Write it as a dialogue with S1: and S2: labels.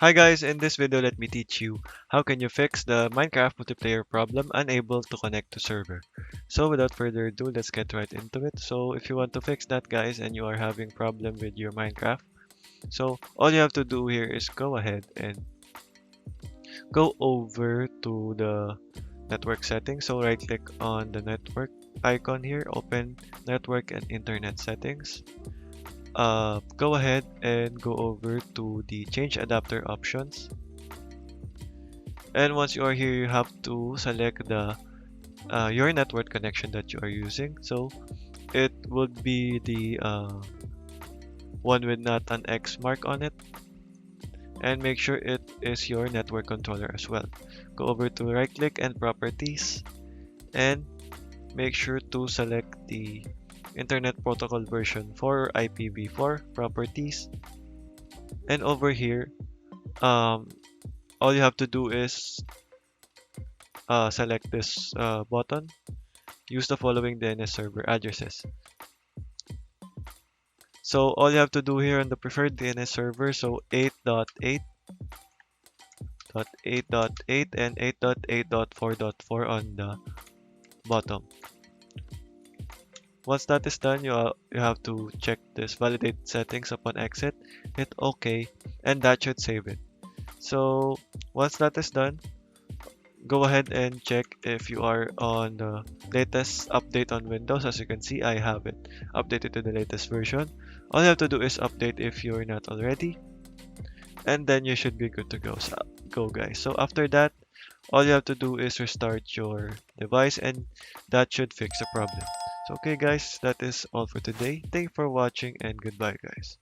S1: Hi guys, in this video let me teach you how can you fix the Minecraft multiplayer problem unable to connect to server. So without further ado, let's get right into it. So if you want to fix that guys and you are having problem with your Minecraft, so all you have to do here is go ahead and go over to the network settings. So right click on the network icon here, open network and internet settings. Go ahead and go over to the change adapter options. And once you are here, you have to select the your network connection that you are using. So it would be the one with not an X mark on it, and make sure it is your network controller as well. Go over to right click and properties, and make sure to select the Internet Protocol version for IPv4 properties. And over here, um, all you have to do is select this button. Use the following DNS server addresses. So all you have to do here on the preferred DNS server, so 8.8.8.8 and 8.8.4.4 on the bottom. Once that is done, you have to check this validate settings upon exit, hit OK, and that should save it. So once that is done, go ahead and check if you are on the latest update on Windows. As you can see, I have it updated to the latest version. All you have to do is update if you're not already, and then you should be good to go. So, go guys. So after that, all you have to do is restart your device, and that should fix the problem. So okay guys, that is all for today. Thank you for watching, and goodbye guys.